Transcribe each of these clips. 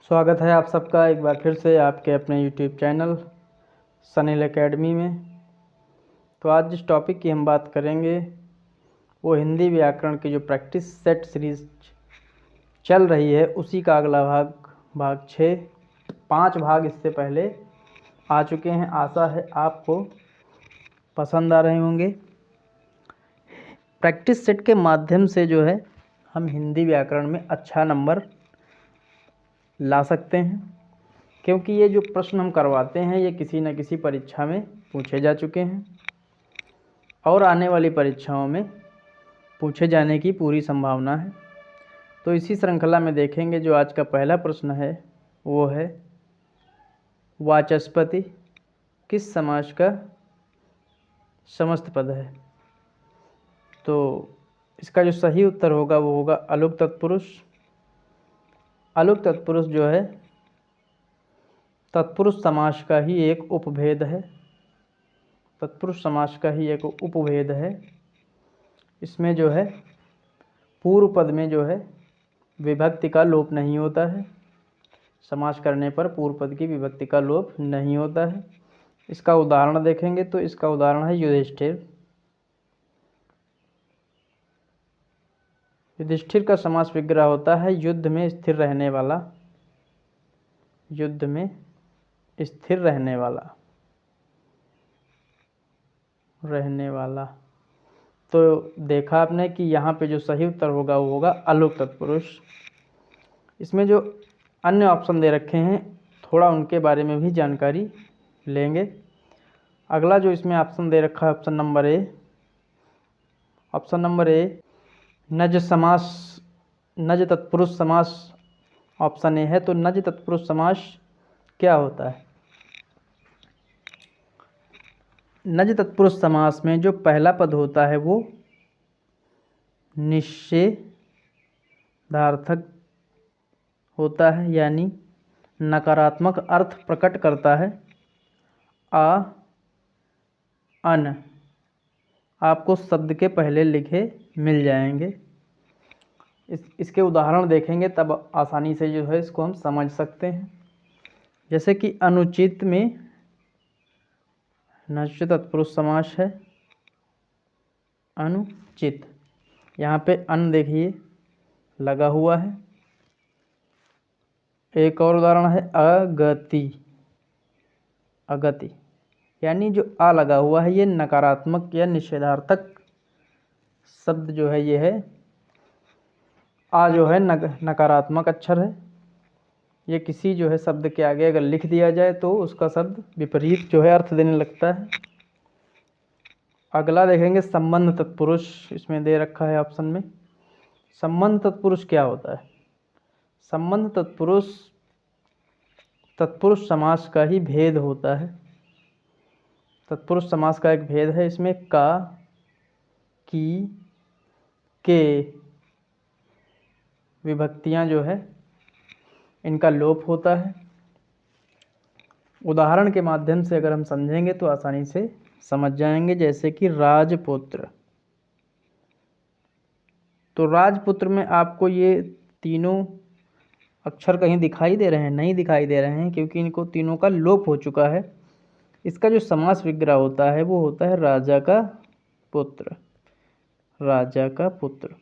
स्वागत है आप सबका एक बार फिर से आपके अपने YouTube चैनल सनील एकेडमी में। तो आज जिस टॉपिक की हम बात करेंगे वो हिंदी व्याकरण की जो प्रैक्टिस सेट सीरीज चल रही है उसी का अगला भाग 6। 5 भाग इससे पहले आ चुके हैं। आशा है आपको पसंद आ रहे होंगे। प्रैक्टिस सेट के माध्यम से जो है हम हिंदी व्याकरण में अच्छा नंबर ला सकते हैं, क्योंकि ये जो प्रश्न हम करवाते हैं ये किसी न किसी परीक्षा में पूछे जा चुके हैं और आने वाली परीक्षाओं में पूछे जाने की पूरी संभावना है। तो इसी श्रृंखला में देखेंगे जो आज का पहला प्रश्न है वो है वाचस्पति किस समास का समस्त पद है। तो इसका जो सही उत्तर होगा वो होगा अलुक तत्पुरुष। अलुक तत्पुरुष जो है तत्पुरुष समास का ही एक उपभेद है। तत्पुरुष समास का ही एक उपभेद है। इसमें जो है पूर्व पद में जो है विभक्ति का लोप नहीं होता है। समास करने पर पूर्व पद की विभक्ति का लोप नहीं होता है। इसका उदाहरण देखेंगे तो इसका उदाहरण है युधिष्ठिर। युधिष्ठिर का समास विग्रह होता है युद्ध में स्थिर रहने वाला। युद्ध में स्थिर रहने वाला। तो देखा आपने कि यहाँ पे जो सही उत्तर होगा वो होगा अलुक तत्पुरुष। इसमें जो अन्य ऑप्शन दे रखे हैं थोड़ा उनके बारे में भी जानकारी लेंगे। अगला जो इसमें ऑप्शन दे रखा है ऑप्शन नंबर ए नज तत्पुरुष समास ऑप्शन ए है। तो नज तत्पुरुष समास क्या होता है? नज तत्पुरुष समास में जो पहला पद होता है वो निषेधार्थक होता है, यानी नकारात्मक अर्थ प्रकट करता है। अन आपको शब्द के पहले लिखे मिल जाएंगे। इसके उदाहरण देखेंगे तब आसानी से जो है इसको हम समझ सकते हैं। जैसे कि अनुचित में नश्य तत्पुरुष समास है अनुचित। यहाँ पे अन देखिए लगा हुआ है। एक और उदाहरण है अगति, यानी जो आ लगा हुआ है ये नकारात्मक या निषेधार्थक शब्द जो है ये है। आ जो है नकारात्मक अक्षर है। ये किसी जो है शब्द के आगे अगर लिख दिया जाए तो उसका शब्द विपरीत जो है अर्थ देने लगता है। अगला देखेंगे संबंध तत्पुरुष। इसमें दे रखा है ऑप्शन में। संबंध तत्पुरुष क्या होता है? संबंध तत्पुरुष समास का ही भेद होता है। तत्पुरुष समास का एक भेद है। इसमें का, की, के विभक्तियां जो है इनका लोप होता है। उदाहरण के माध्यम से अगर हम समझेंगे तो आसानी से समझ जाएंगे। जैसे कि राजपुत्र। तो राजपुत्र में आपको ये तीनों अक्षर कहीं दिखाई दे रहे हैं? नहीं दिखाई दे रहे हैं, क्योंकि इनको तीनों का लोप हो चुका है। इसका जो समास विग्रह होता है वो होता है राजा का पुत्र। राजा का पुत्र।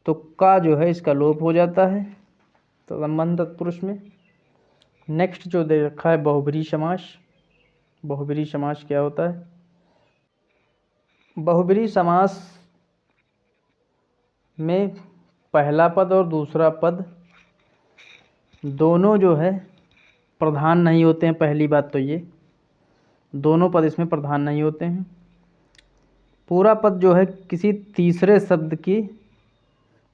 तो का जो है इसका लोप हो जाता है तो संबंध तत्पुरुष में। नेक्स्ट जो दे रखा है बहुब्रीहि समास। बहुब्रीहि समास क्या होता है? बहुब्रीहि समास में पहला पद और दूसरा पद दोनों जो है प्रधान नहीं होते हैं। पहली बात तो ये दोनों पद इसमें प्रधान नहीं होते हैं। पूरा पद जो है किसी तीसरे शब्द की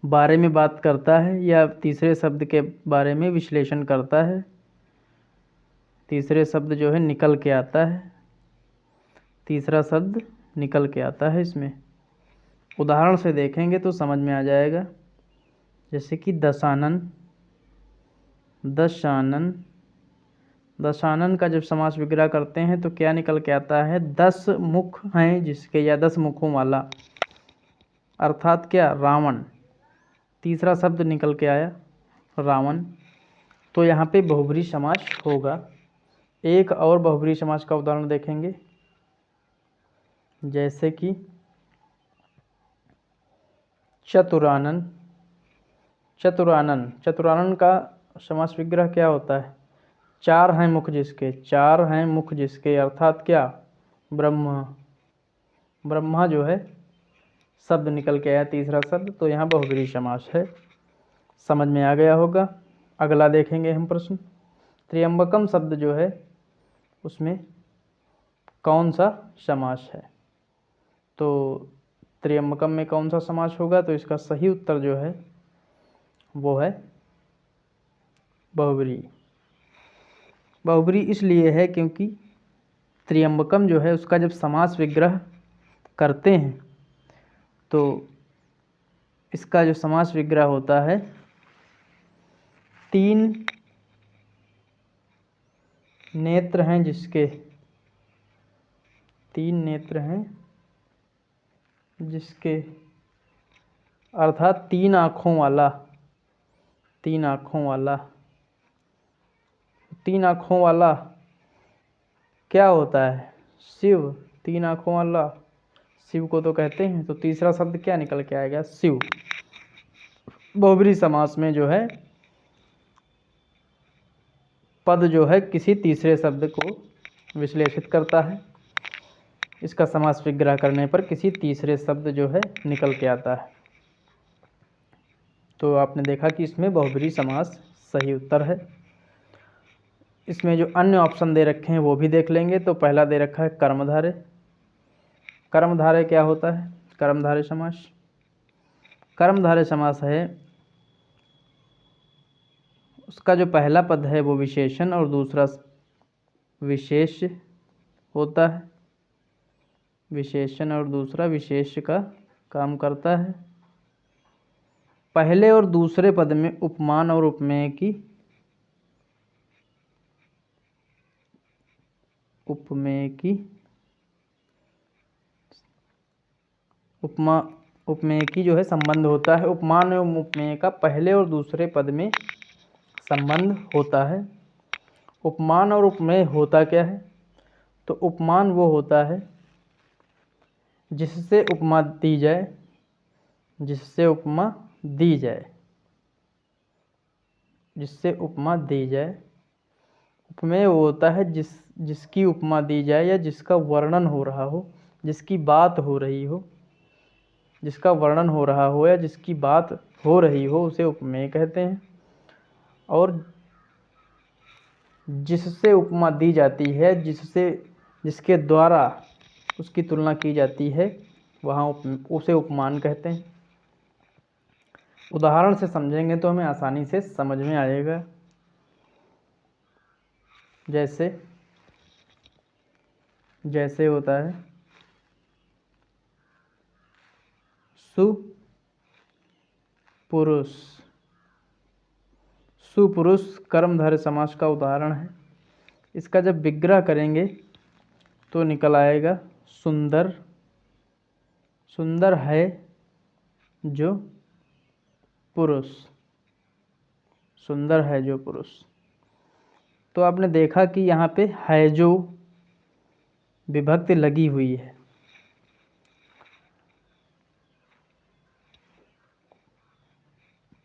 बारे में बात करता है या तीसरे शब्द के बारे में विश्लेषण करता है। तीसरे शब्द जो है निकल के आता है। तीसरा शब्द निकल के आता है इसमें। उदाहरण से देखेंगे तो समझ में आ जाएगा। जैसे कि दशानन। दशानन का जब समास विग्रह करते हैं तो क्या निकल के आता है? 10 मुख हैं जिसके, या 10 मुखों वाला, अर्थात क्या? रावण। तीसरा शब्द निकल के आया रावण। तो यहाँ पे बहुब्री समास होगा। एक और बहुब्री समास का उदाहरण देखेंगे, जैसे कि चतुरानन। चतुरानन, चतुरानन का समास विग्रह क्या होता है? चार हैं मुख जिसके, चार हैं मुख जिसके, अर्थात क्या? ब्रह्मा। ब्रह्मा जो है शब्द निकल के आया, तीसरा शब्द, तो यहाँ बहुब्री समास है। समझ में आ गया होगा। अगला देखेंगे हम प्रश्न। त्र्यंबकम शब्द जो है उसमें कौन सा समास है? तो त्र्यंबकम में कौन सा समास होगा? तो इसका सही उत्तर जो है वो है बहुब्री। बहुब्री इसलिए है क्योंकि त्र्यंबकम जो है उसका जब समास विग्रह करते हैं तो इसका जो समास विग्रह होता है, तीन नेत्र हैं जिसके, तीन नेत्र हैं जिसके, अर्थात तीन आँखों वाला, तीन आँखों वाला। तीन आँखों वाला क्या होता है? शिव। तीन आँखों वाला शिव को तो कहते हैं, तो तीसरा शब्द क्या निकल के आएगा? शिव। बहुब्री समास में जो है पद जो है किसी तीसरे शब्द को विश्लेषित करता है। इसका समास विग्रह करने पर किसी तीसरे शब्द जो है निकल के आता है। तो आपने देखा कि इसमें बहुब्री समास सही उत्तर है। इसमें जो अन्य ऑप्शन दे रखे हैं वो भी देख लेंगे। तो पहला दे रखा है कर्मधारय। कर्मधारय क्या होता है? कर्मधारय समास, कर्मधारय समास है उसका जो पहला पद है वो विशेषण और दूसरा विशेष होता है। विशेषण और दूसरा विशेष का काम करता है। पहले और दूसरे पद में उपमान और उपमेय की, उपमेय की, उपमा, उपमेय की जो है संबंध होता है। उपमान एवं उपमेय का पहले और दूसरे पद में संबंध होता है। उपमान और उपमेय होता क्या है? तो उपमान वो होता है जिससे उपमा दी जाए, जिससे उपमा दी जाए, जिससे उपमा दी जाए। उपमेय वो होता है जिसकी उपमा दी जाए या जिसका वर्णन हो रहा हो, जिसकी बात हो रही हो, जिसका वर्णन हो रहा हो या जिसकी बात हो रही हो उसे उपमेय कहते हैं। और जिससे उपमा दी जाती है, जिसके द्वारा उसकी तुलना की जाती है, वहाँ उसे उपमान कहते हैं। उदाहरण से समझेंगे तो हमें आसानी से समझ में आएगा। जैसे जैसे होता है सुपुरुष। सुपुरुष कर्मधारय समास का उदाहरण है। इसका जब विग्रह करेंगे तो निकल आएगा सुंदर। सुंदर है जो पुरुष, सुंदर है जो पुरुष। तो आपने देखा कि यहाँ पे है जो विभक्ति लगी हुई है।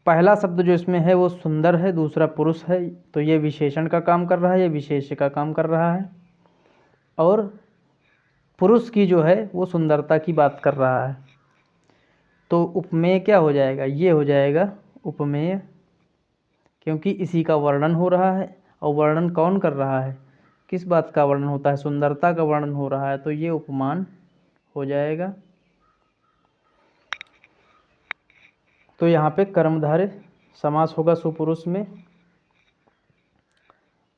पहला शब्द जो इसमें है वो सुंदर है, दूसरा पुरुष है, तो ये विशेषण का काम कर रहा है, ये विशेष्य का काम कर रहा है। और पुरुष की जो है वो सुंदरता की बात कर रहा है। तो उपमेय क्या हो जाएगा? ये हो जाएगा उपमेय, क्योंकि इसी का वर्णन हो रहा है। और वर्णन कौन कर रहा है? किस बात का वर्णन होता है? सुंदरता का वर्णन हो रहा है, तो ये उपमान हो जाएगा। तो यहाँ पे कर्मधारय समास होगा सुपुरुष में।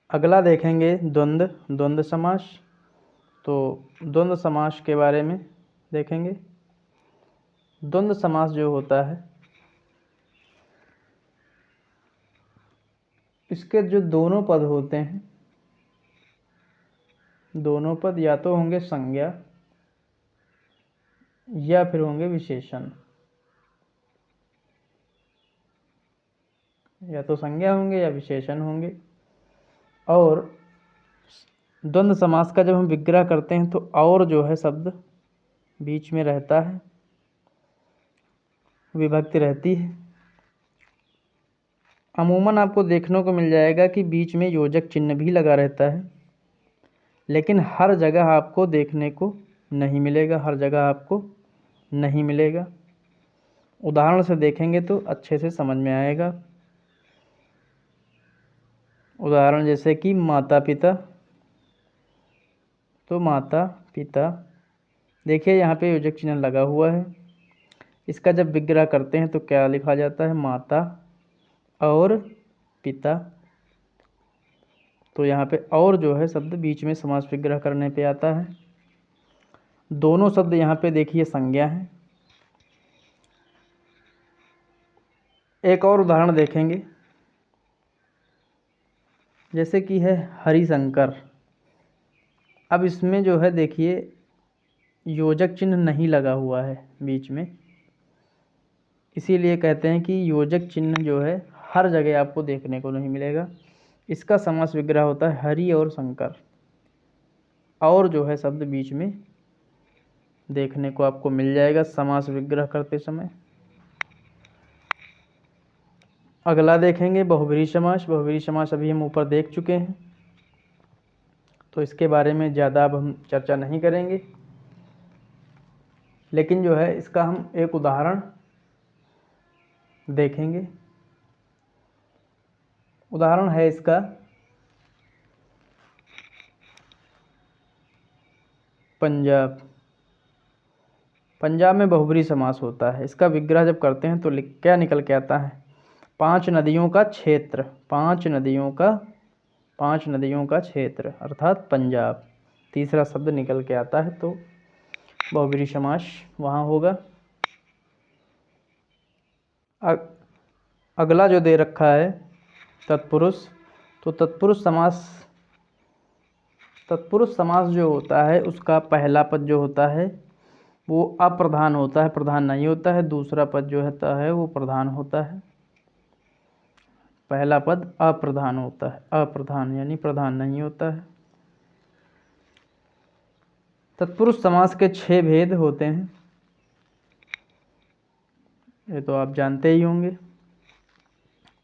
अगला देखेंगे द्वंद्व, द्वंद्व समास। तो द्वंद्व समास के बारे में देखेंगे। द्वंद्व समास जो होता है इसके जो दोनों पद होते हैं, दोनों पद या तो होंगे संज्ञा या फिर होंगे विशेषण, या तो संज्ञा होंगे या विशेषण होंगे। और द्वंद्व समास का जब हम विग्रह करते हैं तो और जो है शब्द बीच में रहता है, विभक्ति रहती है। अमूमन आपको देखने को मिल जाएगा कि बीच में योजक चिन्ह भी लगा रहता है, लेकिन हर जगह आपको देखने को नहीं मिलेगा, हर जगह आपको नहीं मिलेगा। उदाहरण से देखेंगे तो अच्छे से समझ में आएगा। उदाहरण जैसे कि माता पिता, तो माता पिता, देखिए यहाँ पे योजक चिन्ह लगा हुआ है। इसका जब विग्रह करते हैं तो क्या लिखा जाता है, माता और पिता। तो यहाँ पे और जो है शब्द बीच में समास विग्रह करने पे आता है। दोनों शब्द यहाँ पे देखिए संज्ञा है। एक और उदाहरण देखेंगे, जैसे कि है हरिशंकर। अब इसमें जो है देखिए योजक चिन्ह नहीं लगा हुआ है बीच में, इसीलिए कहते हैं कि योजक चिन्ह जो है हर जगह आपको देखने को नहीं मिलेगा। इसका समास विग्रह होता है हरि और शंकर, और जो है शब्द बीच में देखने को आपको मिल जाएगा समास विग्रह करते समय। अगला देखेंगे बहुब्रीहि समास। बहुब्रीहि समास अभी हम ऊपर देख चुके हैं, तो इसके बारे में ज़्यादा अब हम चर्चा नहीं करेंगे, लेकिन जो है इसका हम एक उदाहरण देखेंगे। उदाहरण है इसका पंजाब। पंजाब में बहुब्रीहि समास होता है। इसका विग्रह जब करते हैं तो क्या निकल के आता है, पांच नदियों का क्षेत्र, पांच नदियों का क्षेत्र अर्थात पंजाब, तीसरा शब्द निकल के आता है, तो बहुब्रीहि समास वहाँ होगा। अगला जो दे रखा है तत्पुरुष, तो तत्पुरुष समास जो होता है उसका पहला पद जो होता है वो अप्रधान होता है, प्रधान नहीं होता है। दूसरा पद जो होता है वो प्रधान होता है। पहला पद अप्रधान होता है, अप्रधान यानी प्रधान नहीं होता है। तत्पुरुष समास के 6 भेद होते हैं, ये तो आप जानते ही होंगे।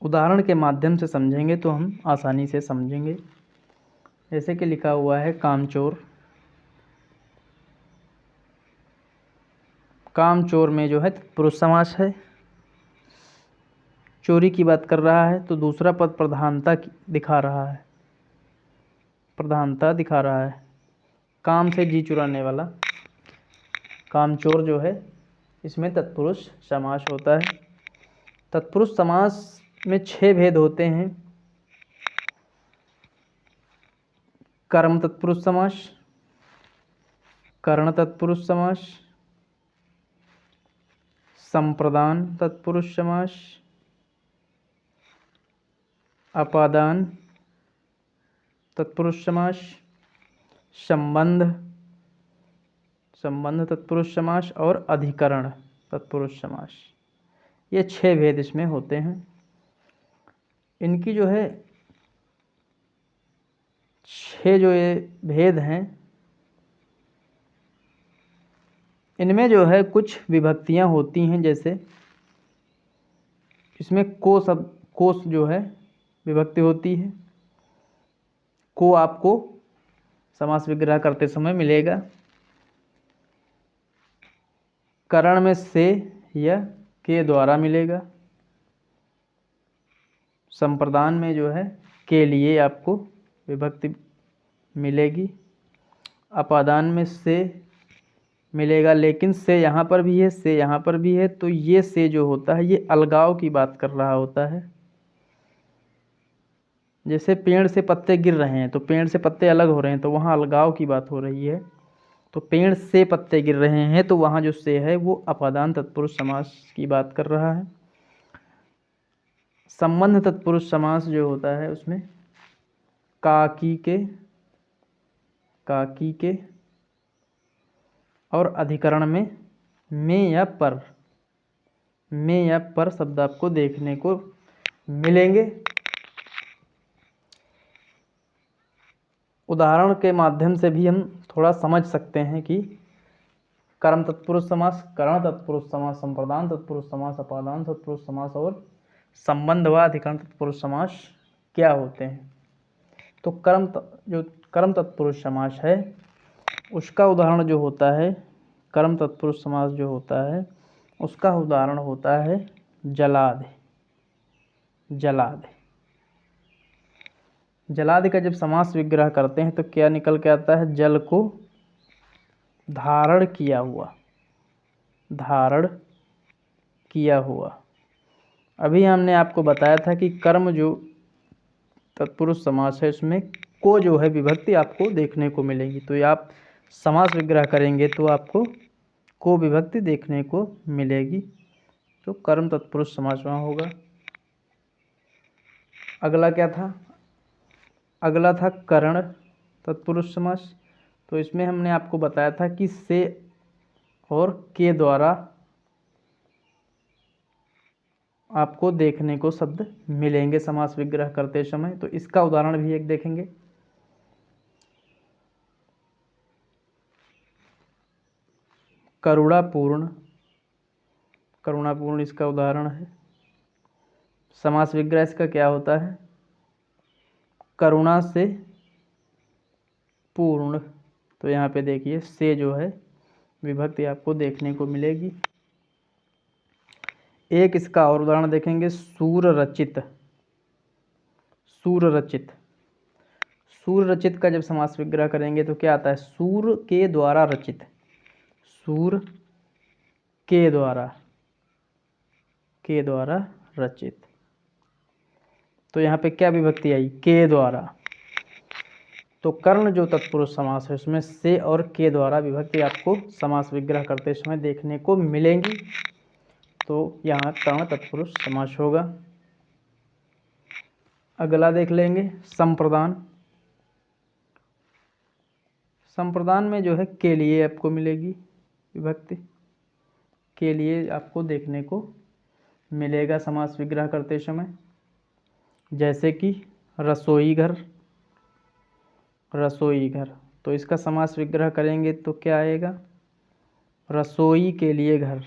उदाहरण के माध्यम से समझेंगे तो हम आसानी से समझेंगे। जैसे कि लिखा हुआ है कामचोर। कामचोर में जो है तत्पुरुष समास है, चोरी की बात कर रहा है, तो दूसरा पद प्रधानता दिखा रहा है, प्रधानता दिखा रहा है। काम से जी चुराने वाला कामचोर जो है इसमें तत्पुरुष समास होता है। तत्पुरुष समास में 6 भेद होते हैं। कर्म तत्पुरुष समास, कर्ण तत्पुरुष समास, संप्रदान तत्पुरुष समास, अपादान तत्पुरुष समास, संबंध तत्पुरुष समास और अधिकरण तत्पुरुष समास। ये 6 भेद इसमें होते हैं। इनकी जो है 6 जो ये भेद हैं, इनमें जो है कुछ विभक्तियां होती हैं। जैसे इसमें को जो है विभक्ति होती है, को आपको समास विग्रह करते समय मिलेगा। करण में से या के द्वारा मिलेगा। संप्रदान में जो है के लिए आपको विभक्ति मिलेगी। अपादान में से मिलेगा, लेकिन से यहाँ पर भी है, से यहाँ पर भी है, तो ये से जो होता है ये अलगाव की बात कर रहा होता है। जैसे पेड़ से पत्ते गिर रहे हैं तो पेड़ से पत्ते अलग हो रहे हैं, तो वहाँ अलगाव की बात हो रही है। तो पेड़ से पत्ते गिर रहे हैं, तो वहाँ जो से है वो अपादान तत्पुरुष समास की बात कर रहा है। संबंध तत्पुरुष समास जो होता है उसमें काकी के और अधिकरण में या पर शब्द आपको देखने को मिलेंगे। उदाहरण के माध्यम से भी हम थोड़ा समझ सकते हैं कि कर्म तत्पुरुष समास, करण तत्पुरुष समास, संप्रदान तत्पुरुष समास, अपादान तत्पुरुष समास और संबंध व अधिकरण तत्पुरुष समास क्या होते हैं। तो जो कर्म तत्पुरुष समास है उसका उदाहरण जो होता है, कर्म तत्पुरुष समास जो होता है उसका उदाहरण होता है जलादि। जलादि का जब समास विग्रह करते हैं तो क्या निकल के आता है, जल को धारण किया हुआ। अभी हमने आपको बताया था कि कर्म जो तत्पुरुष समास है उसमें को जो है विभक्ति आपको देखने को मिलेगी। तो ये आप समास विग्रह करेंगे तो आपको को विभक्ति देखने को मिलेगी, तो कर्म तत्पुरुष समास वहाँ होगा। अगला क्या था, अगला था करण तत्पुरुष समास। तो इसमें हमने आपको बताया था कि से और के द्वारा आपको देखने को शब्द मिलेंगे समास विग्रह करते समय। तो इसका उदाहरण भी एक देखेंगे। करुणापूर्ण इसका उदाहरण है। समास विग्रह इसका क्या होता है, करुणा से पूर्ण। तो यहाँ पे देखिए से जो है विभक्ति आपको देखने को मिलेगी। एक इसका और उदाहरण देखेंगे, सूर रचित का जब समास विग्रह करेंगे तो क्या आता है, सूर के द्वारा रचित। तो यहाँ पे क्या विभक्ति आई, के द्वारा। तो कर्ण जो तत्पुरुष समास है उसमें से और के द्वारा विभक्ति आपको समास विग्रह करते समय देखने को मिलेंगी। तो यहाँ कर्ण तत्पुरुष समास होगा। अगला देख लेंगे संप्रदान में जो है के लिए आपको मिलेगी विभक्ति, के लिए आपको देखने को मिलेगा समास विग्रह करते समय। जैसे कि रसोई घर, तो इसका समास विग्रह करेंगे तो क्या आएगा, रसोई के लिए घर।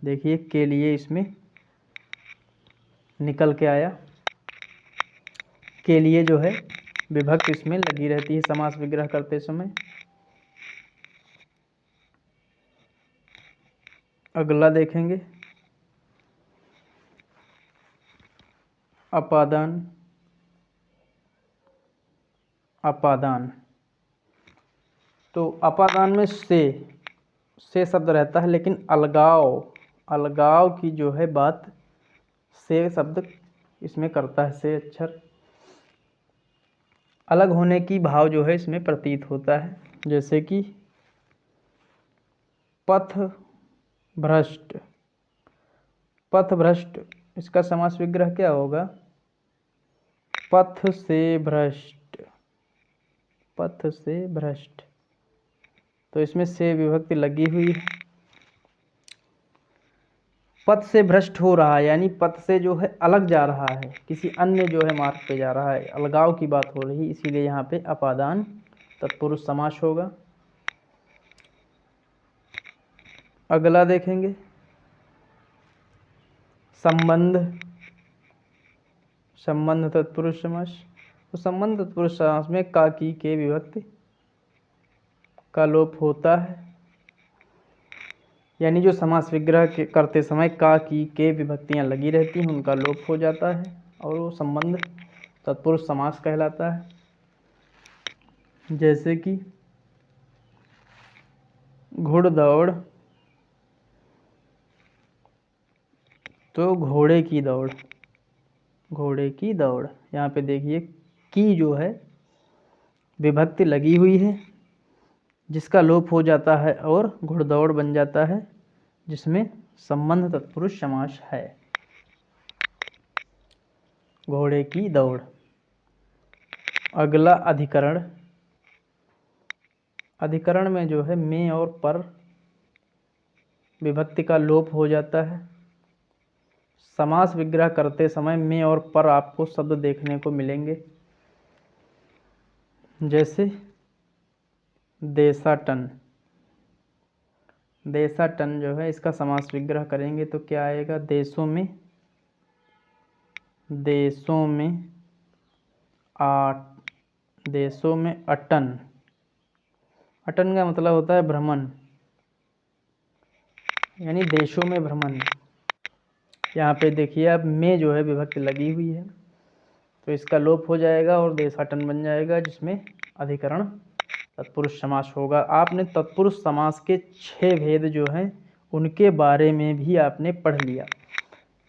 देखिए के लिए इसमें निकल के आया, के लिए जो है विभक्ति इसमें लगी रहती है समास विग्रह करते समय। अगला देखेंगे अपादान। तो अपादान में से शब्द रहता है, लेकिन अलगाव की जो है बात से शब्द इसमें करता है। से अक्षर अलग होने की भाव जो है इसमें प्रतीत होता है। जैसे कि पथ भ्रष्ट, इसका समास विग्रह क्या होगा, पथ से भ्रष्ट। तो इसमें से विभक्ति लगी हुई है। पथ से भ्रष्ट हो रहा है, यानी पथ से जो है अलग जा रहा है, किसी अन्य जो है मार्ग पे जा रहा है, अलगाव की बात हो रही, इसीलिए यहाँ पे अपादान तत्पुरुष समास होगा। अगला देखेंगे संबंध तत्पुरुष समास। तो संबंध तत्पुरुष समास में का की के विभक्ति का लोप होता है, यानी जो समास विग्रह करते समय का की के विभक्तियां लगी रहती हैं उनका लोप हो जाता है और वो संबंध तत्पुरुष समास कहलाता है। जैसे कि घुड़दौड़, तो घोड़े की दौड़। यहाँ पे देखिए की जो है विभक्ति लगी हुई है जिसका लोप हो जाता है और घुड़दौड़ बन जाता है, जिसमें संबंध तत्पुरुष समास है, घोड़े की दौड़। अगला अधिकरण में जो है में और पर विभक्ति का लोप हो जाता है। समास विग्रह करते समय में और पर आपको शब्द देखने को मिलेंगे, जैसे देशाटन। देशाटन जो है इसका समास विग्रह करेंगे तो क्या आएगा, देशों में, देशों में देशों में अटन। अटन का मतलब होता है भ्रमण, यानी देशों में भ्रमण। यहाँ पे देखिए अब में जो है विभक्ति लगी हुई है तो इसका लोप हो जाएगा और देशाटन बन जाएगा, जिसमें अधिकरण तत्पुरुष समास होगा। आपने तत्पुरुष समास के 6 भेद जो हैं उनके बारे में भी आपने पढ़ लिया।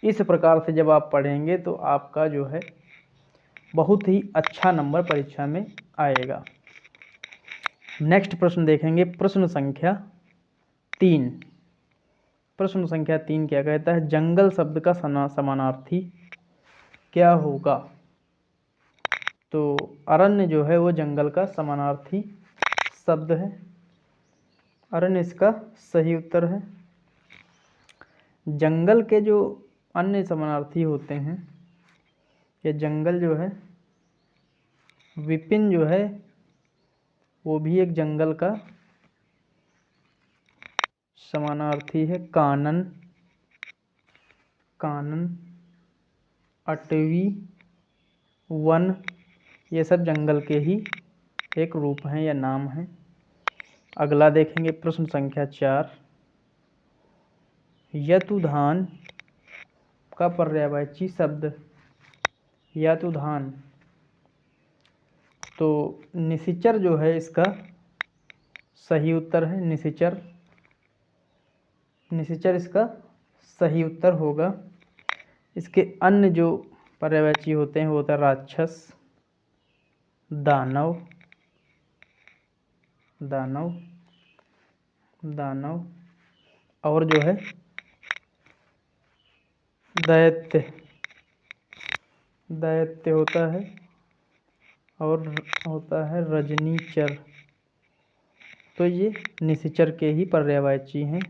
इस प्रकार से जब आप पढ़ेंगे तो आपका जो है बहुत ही अच्छा नंबर परीक्षा में आएगा। नेक्स्ट प्रश्न देखेंगे, प्रश्न संख्या 3। प्रश्न संख्या 3 क्या कहता है, जंगल शब्द का समानार्थी क्या होगा। तो अरण्य जो है वो जंगल का समानार्थी शब्द है, अरण्य इसका सही उत्तर है। जंगल के जो अन्य समानार्थी होते हैं, ये जंगल जो है, विपिन जो है वो भी एक जंगल का समानार्थी है। कानन, कानन, अटवी, वन, ये सब जंगल के ही एक रूप हैं या नाम हैं। अगला देखेंगे प्रश्न संख्या 4। यतुधान का पर्यायवाची शब्द यतुधान, तो निशिचर जो है इसका सही उत्तर है। निशिचर, निशिचर इसका सही उत्तर होगा। इसके अन्य जो पर्यायवाची होते हैं वो होता है राक्षस, दानव, दानव, दानव, और जो है दैत्य, दैत्य होता है, और होता है रजनीचर। तो ये निशिचर के ही पर्यायवाची हैं।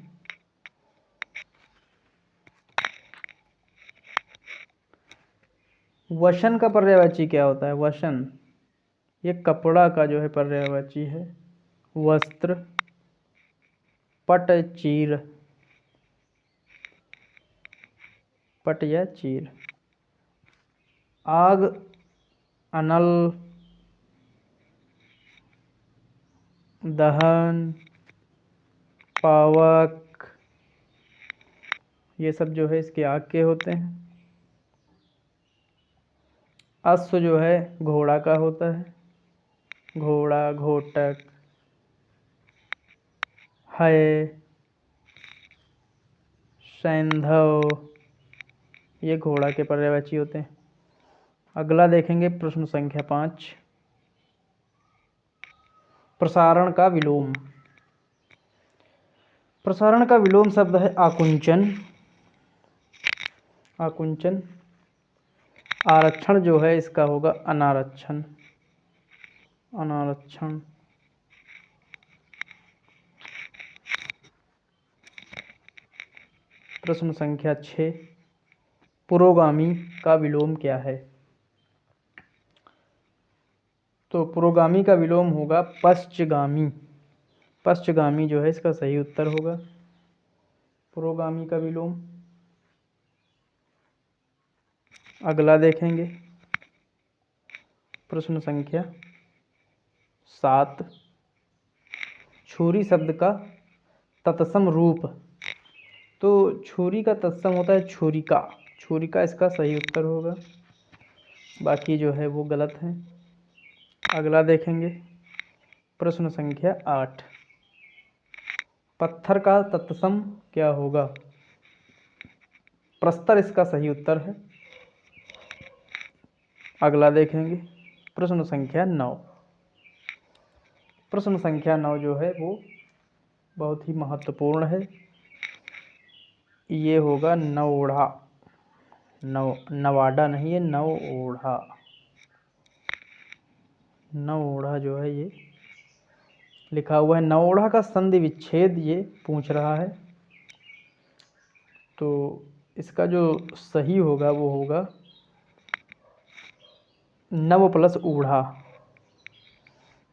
वसन का पर्यायवाची क्या होता है, वसन, ये कपड़ा का जो है पर्यायवाची है। वस्त्र, पट, चीर, पट या चीर। आग, अनल, दहन, पावक, ये सब जो है इसके आग के होते हैं। अश्व जो है घोड़ा का होता है, घोड़ा, घोटक, है, सैंधव, ये घोड़ा के पर्यायवाची होते हैं। अगला देखेंगे प्रश्न संख्या 5। प्रसारण का विलोम। प्रसारण का विलोम शब्द है आकुंचन, आकुंचन। आरक्षण जो है इसका होगा अनारक्षण, अनारक्षण। प्रश्न संख्या 6। पुरोगामी का विलोम क्या है। तो पुरोगामी का विलोम होगा पश्चगामी, पश्चगामी जो है इसका सही उत्तर होगा। पुरोगामी का विलोम। अगला देखेंगे प्रश्न संख्या 7। छुरी शब्द का तत्सम रूप। तो छुरी का तत्सम होता है छुरिका, छुरिका इसका सही उत्तर होगा, बाकी जो है वो गलत है। अगला देखेंगे प्रश्न संख्या 8। पत्थर का तत्सम क्या होगा। प्रस्तर इसका सही उत्तर है। अगला देखेंगे प्रश्न संख्या 9। प्रश्न संख्या 9 जो है वो बहुत ही महत्वपूर्ण है, ये होगा नवोढ़ा। नवाडा नहीं है, नवोढ़ा। नवोढ़ा जो है ये लिखा हुआ है। नवोढ़ा का संधि विच्छेद ये पूछ रहा है। तो इसका जो सही होगा वो होगा नव प्लस ऊढ़ा।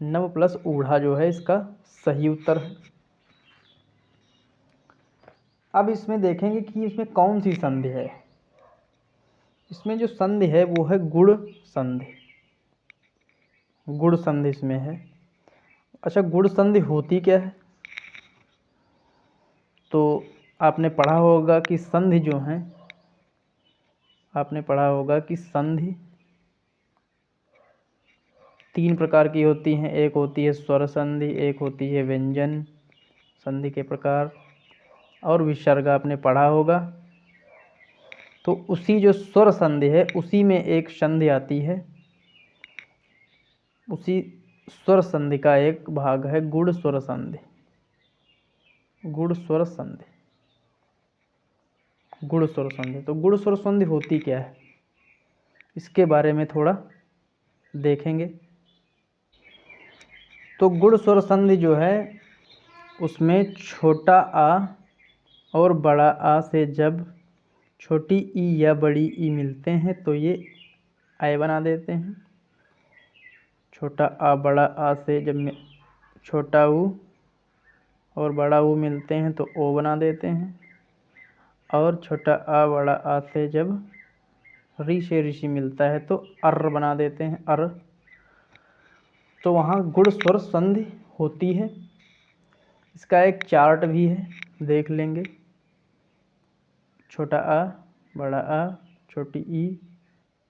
नव प्लस ऊढ़ा जो है इसका सही उत्तर है। अब इसमें देखेंगे कि इसमें कौन सी संधि है। इसमें जो संधि है वो है गुण संधि। गुण संधि इसमें है। अच्छा, गुण संधि होती क्या है? तो आपने पढ़ा होगा कि संधि जो है, आपने पढ़ा होगा कि संधि 3 प्रकार की होती हैं। एक होती है स्वर संधि, एक होती है व्यंजन संधि के प्रकार, और विसर्ग आपने पढ़ा होगा। तो उसी जो स्वर संधि है उसी में एक संधि आती है, उसी स्वर संधि का एक भाग है गुण स्वर संधि। गुण स्वर संधि, गुण स्वर संधि। तो गुण स्वर संधि होती क्या है, इसके बारे में थोड़ा देखेंगे। तो गुण स्वर संधि जो है उसमें छोटा आ और बड़ा आ से जब छोटी ई या बड़ी ई मिलते हैं तो ये आय बना देते हैं। छोटा आ बड़ा आ से जब छोटा ऊ और बड़ा ऊ मिलते हैं तो ओ बना देते हैं। और छोटा आ बड़ा आ से जब री से ऋषि मिलता है तो अर्र बना देते हैं, अर्र। तो वहाँ गुण स्वर संधि होती है। इसका एक चार्ट भी है, देख लेंगे। छोटा आ बड़ा आ, छोटी ई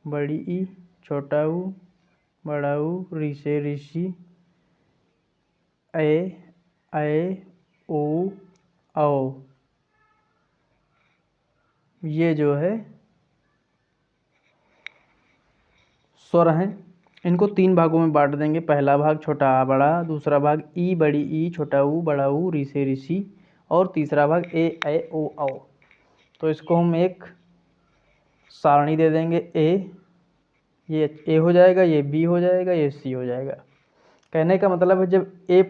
बड़ी ई, छोटा ऊ बड़ा ऊ, री से ऋषि, ए ओ औ। ये जो है स्वर हैं। इनको 3 भागों में बांट देंगे। पहला भाग छोटा आ बड़ा, दूसरा भाग ई बड़ी ई, छोटा ऊ बड़ा ऊ, री से ऋषि, और तीसरा भाग ए ओ औ। तो इसको हम एक सारणी दे देंगे। ये ए हो जाएगा, ये बी हो जाएगा, ये सी हो जाएगा। कहने का मतलब है जब ए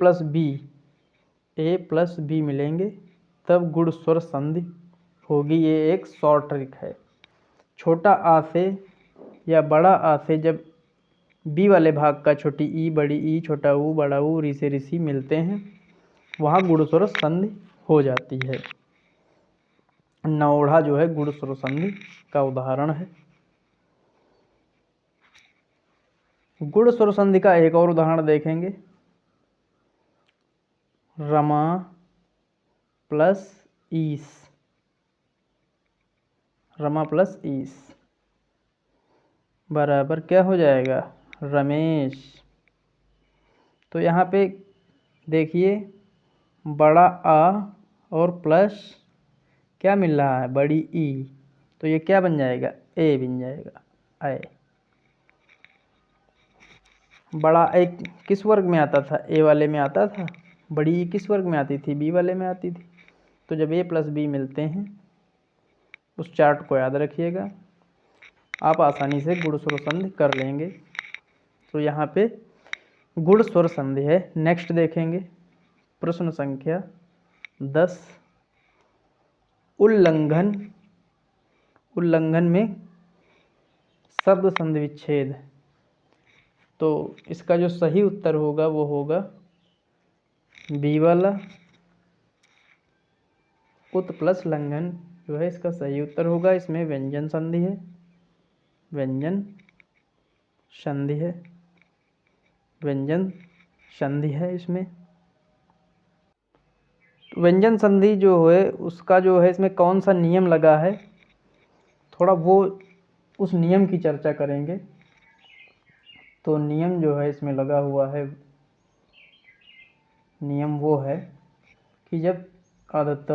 प्लस बी मिलेंगे तब गुण स्वर संधि होगी। ये एक शॉर्ट ट्रिक है। छोटा आ से या बड़ा आ से जब बी वाले भाग का छोटी ई बड़ी ई, छोटा ऊ बड़ा ऊ, री से ऋषि मिलते हैं वहाँ गुण स्वर संधि हो जाती है। नौढ़ा जो है गुण स्वर संधि का उदाहरण है। गुण स्वर संधि का एक और उदाहरण देखेंगे। रमा प्लस ईस, रमा प्लस ईस बराबर क्या हो जाएगा, रमेश। तो यहाँ पे देखिए बड़ा आ और प्लस क्या मिल रहा है, बड़ी ई, तो ये क्या बन जाएगा, ए बन जाएगा, ए। बड़ा ए किस वर्ग में आता था, ए वाले में आता था। बड़ी ई किस वर्ग में आती थी, बी वाले में आती थी। तो जब ए प्लस बी मिलते हैं, उस चार्ट को याद रखिएगा, आप आसानी से गुण स्वर संधि कर लेंगे। तो यहाँ पे गुण स्वर संधि है। नेक्स्ट देखेंगे प्रश्न संख्या 10। उल्लंघन, उल्लंघन में शब्द संधि विच्छेद। तो इसका जो सही उत्तर होगा वो होगा बी वाला। उत प्लस लंघन जो है इसका सही उत्तर होगा। इसमें व्यंजन संधि है, व्यंजन संधि है, व्यंजन संधि है इसमें। तो व्यंजन संधि जो है उसका जो है इसमें कौन सा नियम लगा है, थोड़ा वो उस नियम की चर्चा करेंगे। तो नियम जो है इसमें लगा हुआ है, नियम वो है कि जब अदत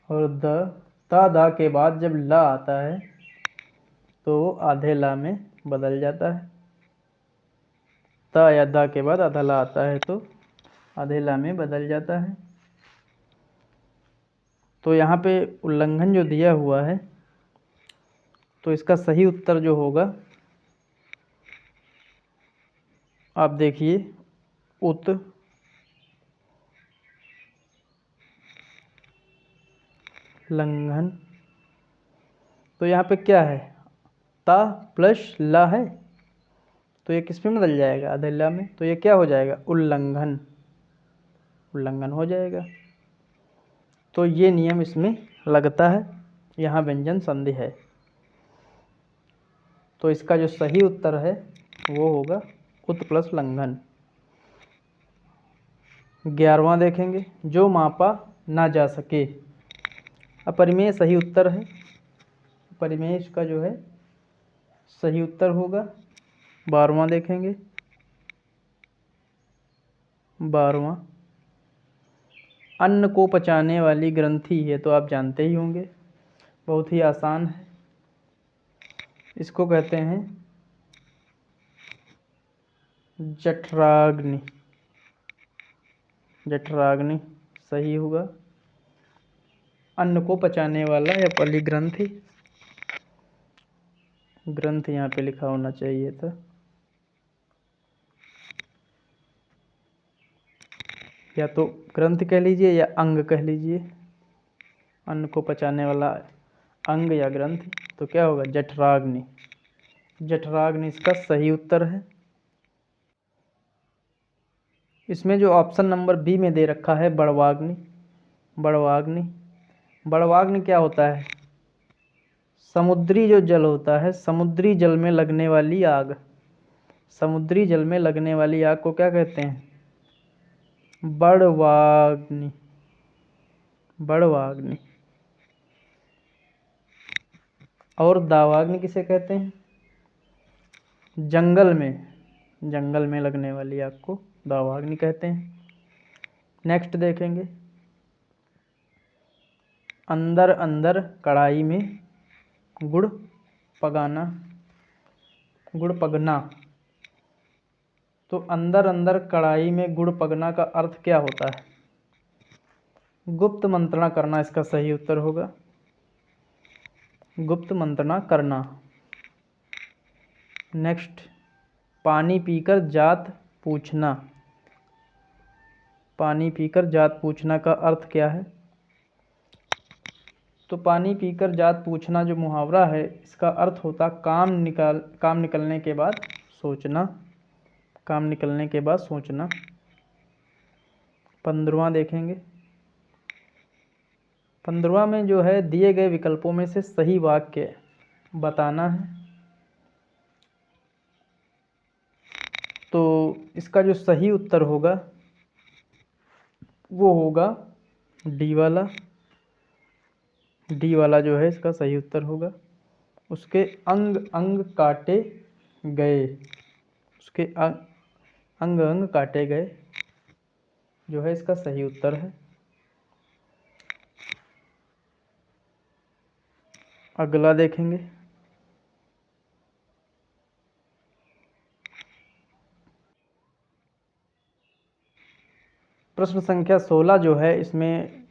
और ता दा के बाद जब ला आता है तो आधे ला में बदल जाता है। ता या दा के बाद आधा ला आता है तो आधे ला में बदल जाता है। तो यहाँ पे उल्लंघन जो दिया हुआ है तो इसका सही उत्तर जो होगा आप देखिए, उत लंघन तो यहाँ पे क्या है, ता प्लस ला है, तो ये किस में बदल जाएगा, अधेला में, तो ये क्या हो जाएगा, उल्लंघन, उल्लंघन हो जाएगा। तो ये नियम इसमें लगता है, यहाँ व्यंजन संधि है। तो इसका जो सही उत्तर है वो होगा उत प्लस लंघन। 11वां देखेंगे, जो मापा ना जा सके। अपरिमेय सही उत्तर है, अपरिमेय इसका जो है सही उत्तर होगा। 12वां देखेंगे, 12वां, अन्न को पचाने वाली ग्रंथि, है तो आप जानते ही होंगे, बहुत ही आसान है। इसको कहते हैं जठराग्नि, जठराग्नि सही होगा। अन्न को पचाने वाला या वाली ग्रंथि, ग्रंथ यहाँ पे लिखा होना चाहिए था, या तो ग्रंथ कह लीजिए या अंग कह लीजिए। अन्न को पचाने वाला अंग या ग्रंथ, तो क्या होगा, जठराग्नि। जठराग्नि इसका सही उत्तर है। इसमें जो ऑप्शन नंबर बी में दे रखा है बड़वाग्नि, बड़वाग्नि, बड़वाग्नि क्या होता है, समुद्री जो जल होता है, समुद्री जल में लगने वाली आग, समुद्री जल में लगने वाली आग को क्या कहते हैं, बड़वाग्नि, बड़वाग्नि। और दावाग्नि किसे कहते हैं, जंगल में, जंगल में लगने वाली आग को दावाग्नि कहते हैं। नेक्स्ट देखेंगे, अंदर अंदर कढ़ाई में गुड़ पगाना, गुड़ पगना। तो अंदर अंदर कढ़ाई में गुड़ पगना का अर्थ क्या होता है, गुप्त मंत्रणा करना इसका सही उत्तर होगा, गुप्त मंत्रणा करना। नेक्स्ट, पानी पीकर जात पूछना, पानी पीकर जात पूछना का अर्थ क्या है, तो पानी पीकर जात पूछना जो मुहावरा है, इसका अर्थ होता काम निकलने के बाद सोचना, काम निकलने के बाद सोचना। 15वां देखेंगे, 15वां में जो है दिए गए विकल्पों में से सही वाक्य बताना है। तो इसका जो सही उत्तर होगा वो होगा डी वाला, डी वाला जो है इसका सही उत्तर होगा। उसके अंग अंग काटे गए, उसके अंग अंग काटे गए जो है इसका सही उत्तर है। अगला देखेंगे, प्रश्न संख्या 16 जो है इसमें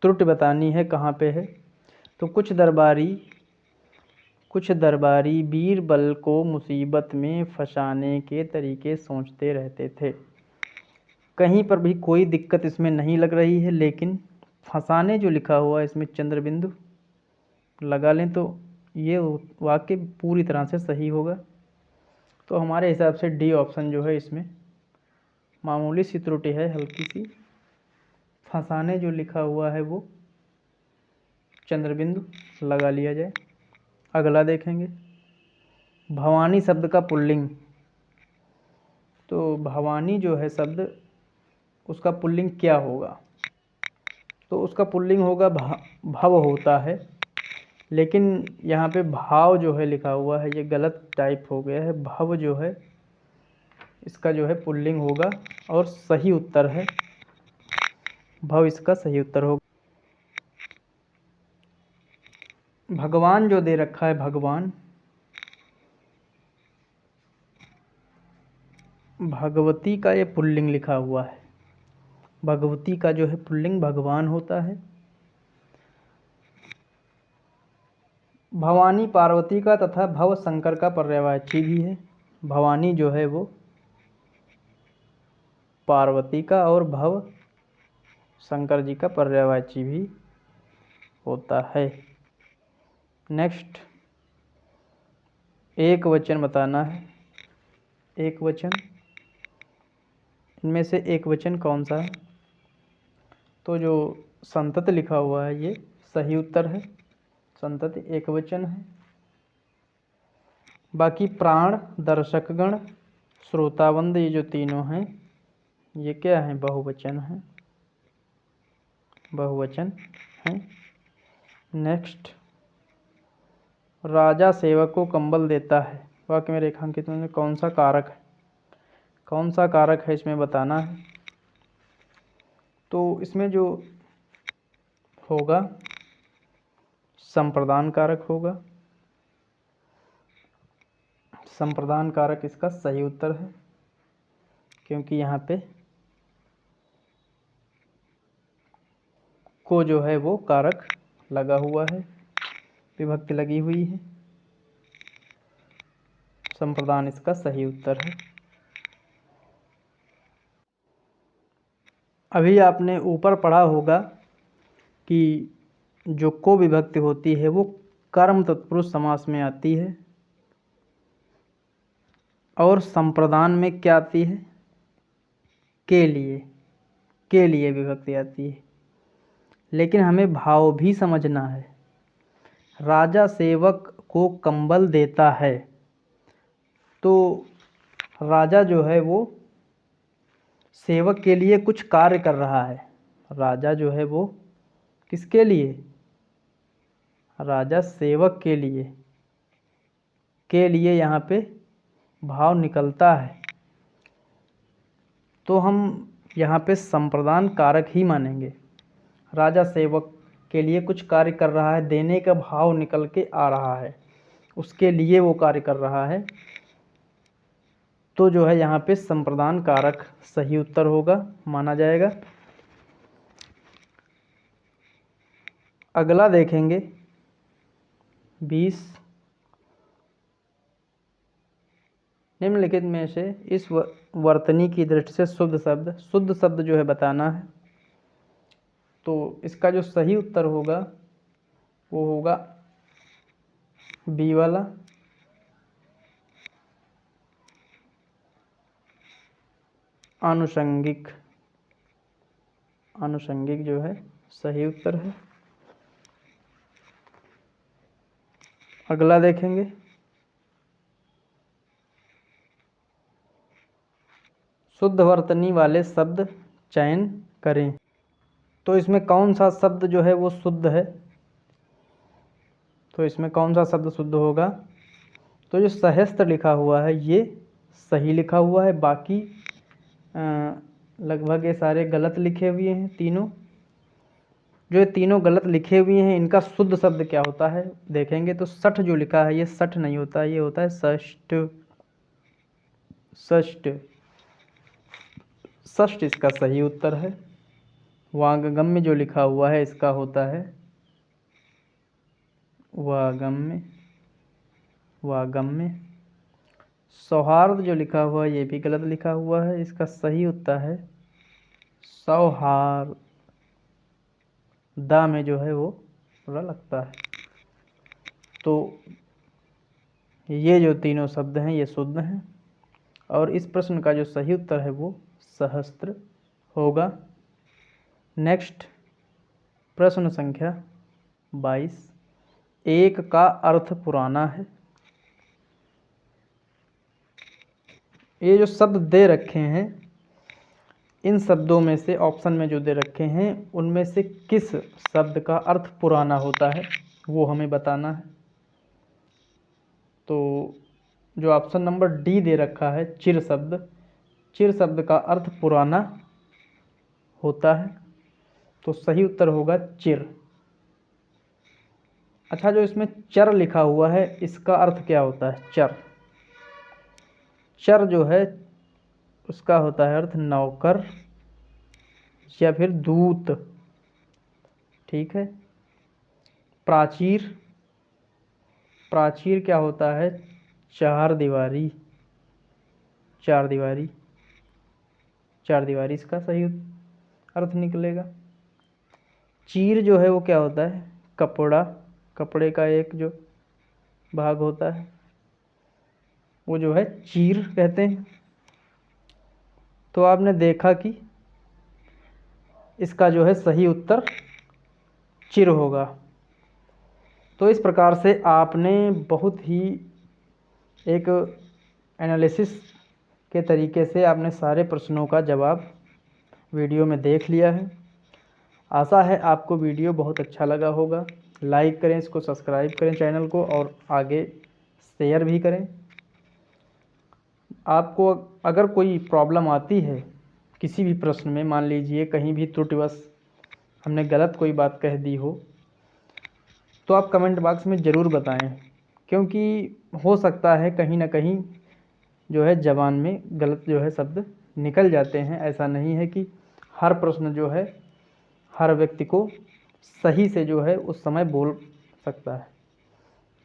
त्रुटि बतानी है, कहाँ पे है, तो कुछ दरबारी बीरबल को मुसीबत में फंसाने के तरीके सोचते रहते थे। कहीं पर भी कोई दिक्कत इसमें नहीं लग रही है, लेकिन फंसाने जो लिखा हुआ है इसमें चंद्र बिंदु लगा लें तो ये वाक्य पूरी तरह से सही होगा। तो हमारे हिसाब से डी ऑप्शन जो है इसमें मामूली सी त्रुटि है, हल्की सी, फंसाने जो लिखा हुआ है वो चंद्र बिंदु लगा लिया जाए। अगला देखेंगे, भवानी शब्द का पुल्लिंग। तो भवानी जो है शब्द, उसका पुल्लिंग क्या होगा, तो उसका पुल्लिंग होगा भव होता है, लेकिन यहाँ पे भाव जो है लिखा हुआ है ये गलत टाइप हो गया है। भव जो है इसका जो है पुल्लिंग होगा और सही उत्तर है भव, इसका सही उत्तर होगा। भगवान जो दे रखा है भगवान, भगवती का ये पुल्लिंग लिखा हुआ है, भगवती का जो है पुल्लिंग भगवान होता है। भवानी पार्वती का तथा भव शंकर का पर्यायवाची भी है। भवानी जो है वो पार्वती का और भव शंकर जी का पर्यायवाची भी होता है। नेक्स्ट एक वचन बताना है। एक वचन, इनमें से एक वचन कौन सा है? तो जो संतत लिखा हुआ है ये सही उत्तर है, संतत एक वचन है। बाकी प्राण, दर्शकगण, श्रोतावंद, ये जो तीनों हैं ये क्या है? बहुवचन है, बहुवचन है। नेक्स्ट राजा सेवक को कंबल देता है, वाक्य में रेखांकित में कौन सा कारक है? कौन सा कारक है इसमें बताना है। तो इसमें जो होगा संप्रदान कारक होगा, संप्रदान कारक इसका सही उत्तर है, क्योंकि यहाँ पे को जो है वो कारक लगा हुआ है, विभक्ति लगी हुई है, संप्रदान इसका सही उत्तर है। अभी आपने ऊपर पढ़ा होगा कि जो को विभक्ति होती है वो कर्म तत्पुरुष समास में आती है और संप्रदान में क्या आती है? के लिए विभक्ति आती है। लेकिन हमें भाव भी समझना है। राजा सेवक को कंबल देता है, तो राजा जो है वो सेवक के लिए कुछ कार्य कर रहा है। राजा जो है वो किसके लिए? राजा सेवक के लिए यहाँ पे भाव निकलता है, तो हम यहाँ पे संप्रदान कारक ही मानेंगे। राजा सेवक के लिए कुछ कार्य कर रहा है, देने का भाव निकल के आ रहा है, उसके लिए वो कार्य कर रहा है, तो जो है यहाँ पे संप्रदान कारक सही उत्तर होगा, माना जाएगा। अगला देखेंगे 20, निम्नलिखित में से इस वर्तनी की दृष्टि से शुद्ध शब्द जो है बताना है। तो इसका जो सही उत्तर होगा वो होगा बी वाला, आनुषंगिक। आनुषंगिक जो है सही उत्तर है। अगला देखेंगे शुद्ध वर्तनी वाले शब्द चयन करें। तो इसमें कौन सा शब्द जो है वो शुद्ध है? तो इसमें कौन सा शब्द शुद्ध होगा? तो जो सहस्त्र लिखा हुआ है ये सही लिखा हुआ है, बाकी लगभग ये सारे गलत लिखे हुए हैं। तीनों जो ये तीनों गलत लिखे हुए हैं, इनका शुद्ध शब्द क्या होता है देखेंगे। तो सठ जो लिखा है ये सठ नहीं होता, ये होता है षष्ठ। षष्ठ, षष्ठ इसका सही उत्तर है। वागगम्य जो लिखा हुआ है इसका होता है वागम्य। वागम्य। सौहार्द जो लिखा हुआ है ये भी गलत लिखा हुआ है, इसका सही उत्तर है सौहार्द। दा में जो है वो थोड़ा लगता है। तो ये जो तीनों शब्द हैं ये शुद्ध हैं, और इस प्रश्न का जो सही उत्तर है वो सहस्त्र होगा। नेक्स्ट प्रश्न संख्या 22, एक का अर्थ पुराना है। ये जो शब्द दे रखे हैं, इन शब्दों में से ऑप्शन में जो दे रखे हैं उनमें से किस शब्द का अर्थ पुराना होता है वो हमें बताना है। तो जो ऑप्शन नंबर डी दे रखा है चिर शब्द, चिर शब्द का अर्थ पुराना होता है, तो सही उत्तर होगा चिर। अच्छा, जो इसमें चर लिखा हुआ है इसका अर्थ क्या होता है? चर, चर जो है उसका होता है अर्थ नौकर या फिर दूत। ठीक है। प्राचीर, प्राचीर क्या होता है? चार दीवारी। चार दीवारी, चार दीवारी इसका सही अर्थ निकलेगा। चीर जो है वो क्या होता है? कपड़ा। कपड़े का एक जो भाग होता है वो जो है चीर कहते हैं। तो आपने देखा कि इसका जो है सही उत्तर चिर होगा। तो इस प्रकार से आपने बहुत ही एक एनालिसिस के तरीके से आपने सारे प्रश्नों का जवाब वीडियो में देख लिया है। आशा है आपको वीडियो बहुत अच्छा लगा होगा। लाइक करें, इसको सब्सक्राइब करें चैनल को, और आगे शेयर भी करें। आपको अगर कोई प्रॉब्लम आती है किसी भी प्रश्न में, मान लीजिए कहीं भी त्रुटिवश हमने गलत कोई बात कह दी हो, तो आप कमेंट बॉक्स में ज़रूर बताएं, क्योंकि हो सकता है कहीं ना कहीं जो है ज़बान में गलत जो है शब्द निकल जाते हैं। ऐसा नहीं है कि हर प्रश्न जो है हर व्यक्ति को सही से जो है उस समय बोल सकता है।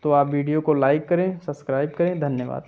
तो आप वीडियो को लाइक करें, सब्सक्राइब करें। धन्यवाद।